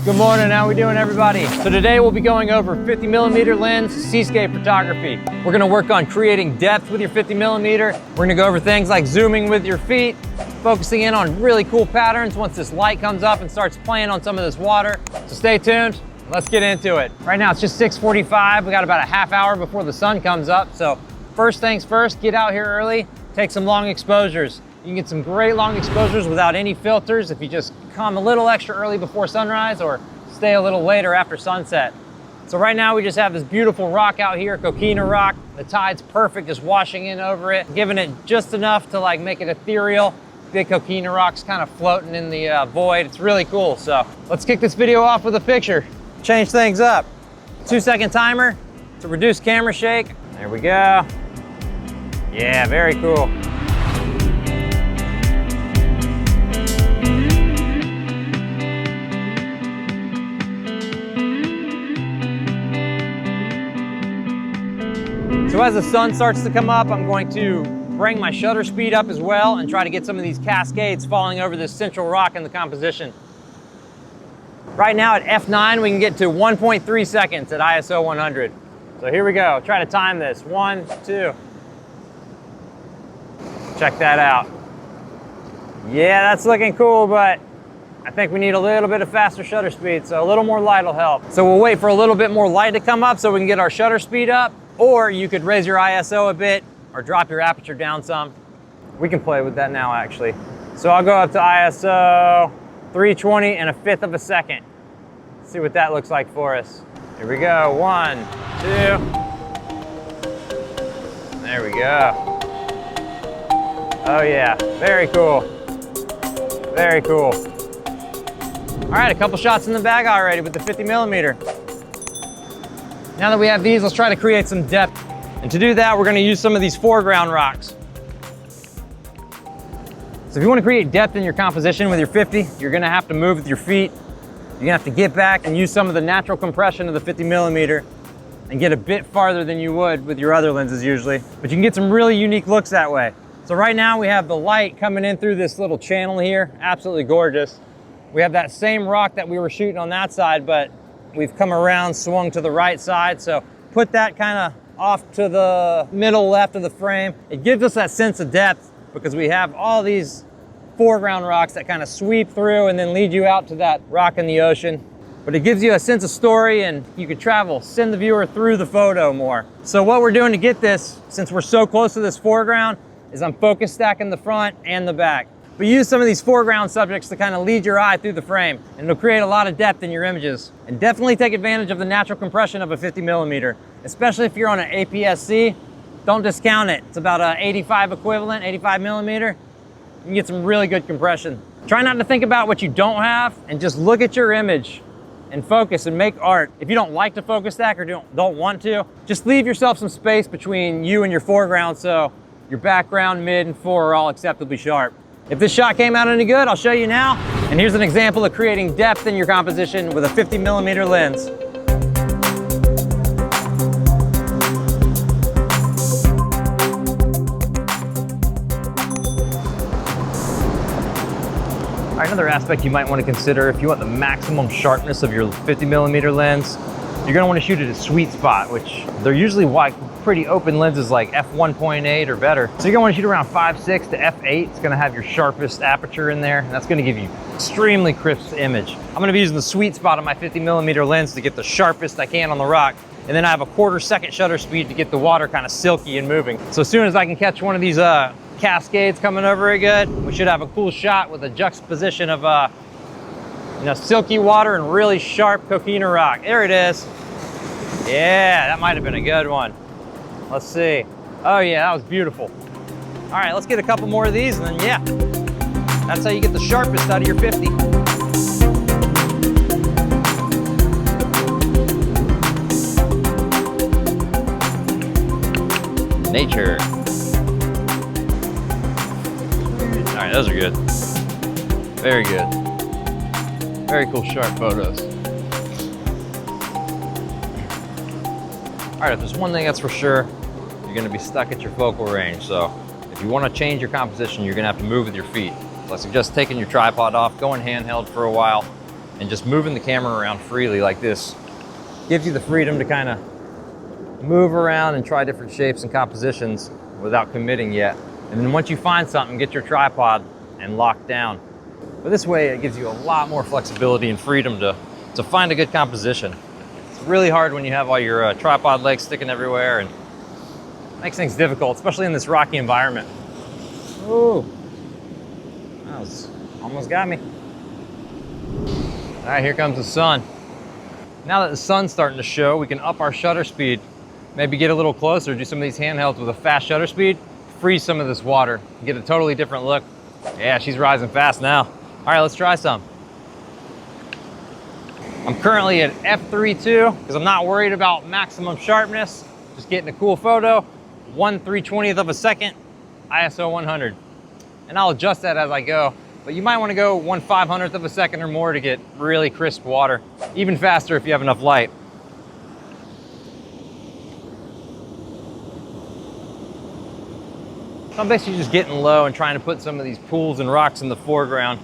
Good morning, how we doing everybody? So today we'll be going over 50mm lens seascape photography. We're gonna work on creating depth with your 50mm. We're gonna go over things like zooming with your feet, focusing in on really cool patterns once this light comes up and starts playing on some of this water. So stay tuned, let's get into it. Right now it's just 6:45. We got about a half hour before the sun comes up. So first things first, get out here early, take some long exposures. You can get some great long exposures without any filters if you just come a little extra early before sunrise or stay a little later after sunset. So right now we just have this beautiful rock out here, coquina rock. The tide's perfect, just washing in over it, giving it just enough to like make it ethereal. Big coquina rocks kind of floating in the void. It's really cool. So let's kick this video off with a picture. Change things up. 2-second timer to reduce camera shake. There we go. Yeah, very cool. So as the sun starts to come up, I'm going to bring my shutter speed up as well and try to get some of these cascades falling over this central rock in the composition. Right now at f9, we can get to 1.3 seconds at ISO 100. So here we go, try to time this. 1, 2. Check that out. Yeah, that's looking cool, but I think we need a little bit of faster shutter speed, so a little more light will help. So we'll wait for a little bit more light to come up so we can get our shutter speed up. Or you could raise your ISO a bit or drop your aperture down some. We can play with that now actually. So I'll go up to ISO 320 and 1/5 of a second. See what that looks like for us. Here we go, 1, 2. There we go. Oh yeah, very cool. Very cool. All right, a couple shots in the bag already with the 50mm. Now that we have these, let's try to create some depth. And to do that, we're gonna use some of these foreground rocks. So if you wanna create depth in your composition with your 50, you're gonna have to move with your feet. You're gonna have to get back and use some of the natural compression of the 50mm and get a bit farther than you would with your other lenses usually. But you can get some really unique looks that way. So right now we have the light coming in through this little channel here, absolutely gorgeous. We have that same rock that we were shooting on that side, but we've come around, swung to the right side. So put that kind of off to the middle left of the frame. It gives us that sense of depth because we have all these foreground rocks that kind of sweep through and then lead you out to that rock in the ocean. But it gives you a sense of story and you could send the viewer through the photo more. So what we're doing to get this, since we're so close to this foreground, is I'm focus stacking the front and the back. But use some of these foreground subjects to kind of lead your eye through the frame, and it'll create a lot of depth in your images. And definitely take advantage of the natural compression of a 50mm, especially if you're on an APS-C. Don't discount it. It's about an 85 equivalent, 85mm. You can get some really good compression. Try not to think about what you don't have and just look at your image and focus and make art. If you don't like to focus stack or don't want to, just leave yourself some space between you and your foreground so your background, mid, and fore are all acceptably sharp. If this shot came out any good, I'll show you now. And here's an example of creating depth in your composition with a 50mm lens. All right, another aspect you might want to consider if you want the maximum sharpness of your 50mm lens, you're going to want to shoot at a sweet spot, which they're usually wide, pretty open lenses like f1.8 or better. So you're going to want to shoot around 5.6 to f8. It's going to have your sharpest aperture in there, and that's going to give you extremely crisp image. I'm going to be using the sweet spot on my 50mm lens to get the sharpest I can on the rock. And then I have a 1/4 second shutter speed to get the water kind of silky and moving. So as soon as I can catch one of these cascades coming over it good, we should have a cool shot with a juxtaposition of silky water and really sharp coquina rock. There it is. Yeah, that might have been a good one. Let's see. Oh yeah, that was beautiful. All right, let's get a couple more of these and then yeah, that's how you get the sharpest out of your 50. Nature. All right, those are good. Very good. Very cool, sharp photos. All right, if there's one thing that's for sure, you're gonna be stuck at your focal range. So if you wanna change your composition, you're gonna have to move with your feet. So I suggest taking your tripod off, going handheld for a while, And just moving the camera around freely like this gives you the freedom to kind of move around and try different shapes and compositions without committing yet. And then once you find something, get your tripod and lock down. But this way, it gives you a lot more flexibility and freedom to find a good composition. It's really hard when you have all your tripod legs sticking everywhere, and makes things difficult, especially in this rocky environment. Ooh, that was almost got me. All right, here comes the sun. Now that the sun's starting to show, we can up our shutter speed. Maybe get a little closer, do some of these handhelds with a fast shutter speed, freeze some of this water, get a totally different look. Yeah, she's rising fast now. All right, let's try some. I'm currently at f3.2 because I'm not worried about maximum sharpness. Just getting a cool photo. 1/320th of a second, ISO 100. And I'll adjust that as I go. But you might want to go 1/500th of a second or more to get really crisp water. Even faster if you have enough light. So I'm basically just getting low and trying to put some of these pools and rocks in the foreground,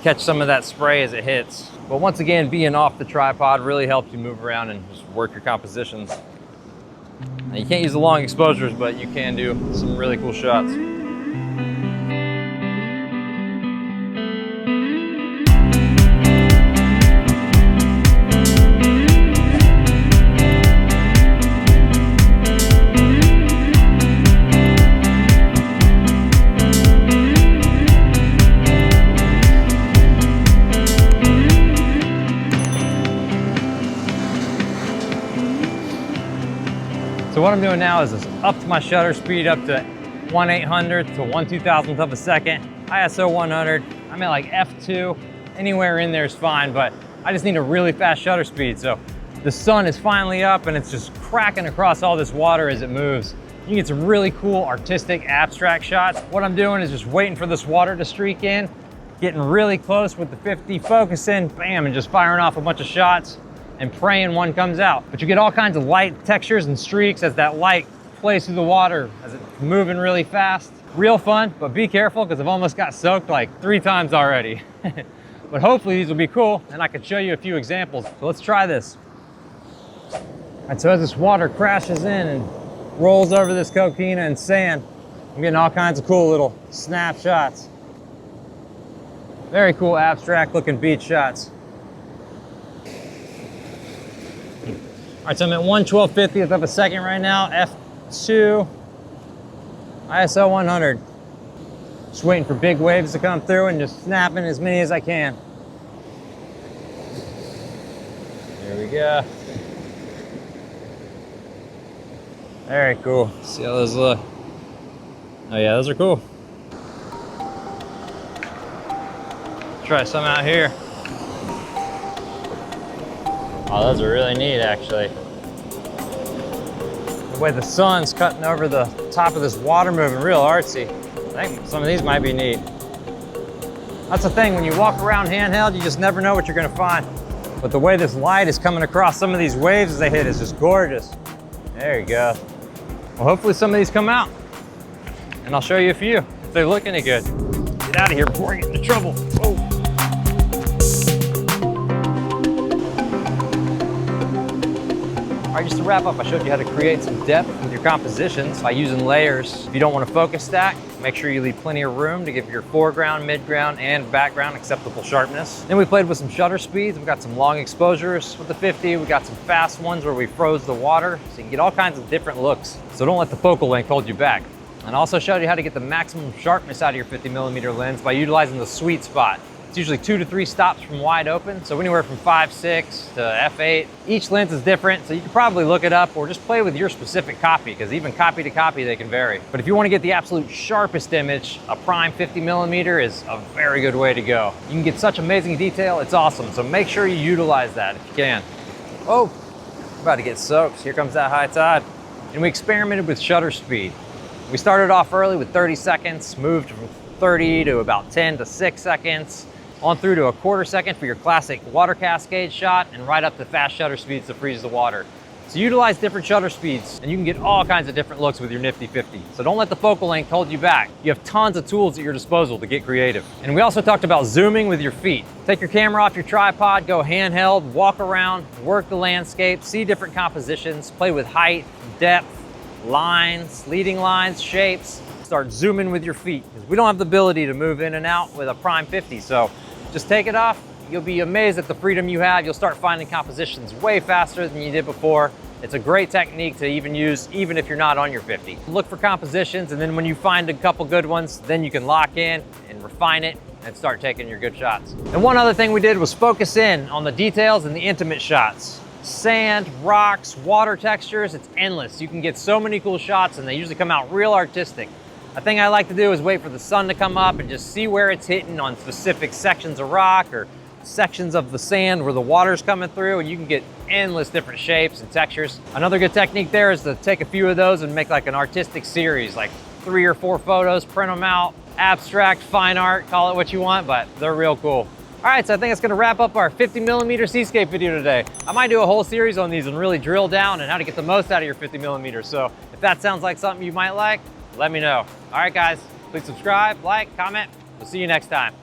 catch some of that spray as it hits. But once again, being off the tripod really helps you move around and just work your compositions. Now, you can't use the long exposures, but you can do some really cool shots. So what I'm doing now is just up to my shutter speed up to 1/800th to 1/2000th of a second, ISO 100. I'm at like f2, anywhere in there is fine, but I just need a really fast shutter speed. So the sun is finally up and it's just cracking across all this water as it moves. You can get some really cool artistic abstract shots. What I'm doing is just waiting for this water to streak in, getting really close with the 50, focusing, bam, and just firing off a bunch of shots and praying one comes out. But you get all kinds of light textures and streaks as that light plays through the water as it's moving really fast. Real fun, but be careful because I've almost got soaked like 3 times already. But hopefully these will be cool and I can show you a few examples. So let's try this. All right, so as this water crashes in and rolls over this coquina and sand, I'm getting all kinds of cool little snapshots. Very cool abstract looking beach shots. All right, so I'm at 1/1250th of a second right now, f2, ISO 100. Just waiting for big waves to come through and just snapping as many as I can. There we go. Very cool. See how those look. Oh yeah, those are cool. Try some out here. Oh, those are really neat, actually. The way the sun's cutting over the top of this water moving, real artsy. I think some of these might be neat. That's the thing, when you walk around handheld, you just never know what you're gonna find. But the way this light is coming across some of these waves as they hit is just gorgeous. There you go. Well, hopefully some of these come out. And I'll show you a few, if they look any good. Get out of here before I get into trouble. Whoa. All right, just to wrap up, I showed you how to create some depth with your compositions by using layers. If you don't want to focus stack, make sure you leave plenty of room to give your foreground, midground, and background acceptable sharpness. Then we played with some shutter speeds. We've got some long exposures with the 50. We got some fast ones where we froze the water, so you can get all kinds of different looks. So don't let the focal length hold you back. And I also showed you how to get the maximum sharpness out of your 50mm lens by utilizing the sweet spot. It's usually 2 to 3 stops from wide open, so anywhere from 5.6 to f8. Each lens is different, so you can probably look it up or just play with your specific copy, because even copy to copy, they can vary. But if you want to get the absolute sharpest image, a prime 50mm is a very good way to go. You can get such amazing detail, it's awesome, so make sure you utilize that if you can. Oh, we're about to get soaked. Here comes that high tide. And we experimented with shutter speed. We started off early with 30 seconds, moved from 30 to about 10 to 6 seconds, on through to a 1/4 second for your classic water cascade shot, and right up to fast shutter speeds to freeze the water. So utilize different shutter speeds and you can get all kinds of different looks with your nifty 50. So don't let the focal length hold you back. You have tons of tools at your disposal to get creative. And we also talked about zooming with your feet. Take your camera off your tripod, go handheld, walk around, work the landscape, see different compositions, play with height, depth, lines, leading lines, shapes. Start zooming with your feet because we don't have the ability to move in and out with a prime 50. So just take it off. You'll be amazed at the freedom you have. You'll start finding compositions way faster than you did before. It's a great technique to even use even if you're not on your 50. Look for compositions, and then when you find a couple good ones, then you can lock in and refine it and start taking your good shots. And one other thing we did was focus in on the details and the intimate shots. Sand, rocks, water textures, it's endless. You can get so many cool shots and they usually come out real artistic. A thing I like to do is wait for the sun to come up and just see where it's hitting on specific sections of rock or sections of the sand where the water's coming through, and you can get endless different shapes and textures. Another good technique there is to take a few of those and make like an artistic series, like 3 or 4 photos, print them out, abstract, fine art, call it what you want, but they're real cool. All right, so I think it's gonna wrap up our 50mm Seascape video today. I might do a whole series on these and really drill down on how to get the most out of your 50mm. So if that sounds like something you might like, let me know. All right, guys, please subscribe, like, comment. We'll see you next time.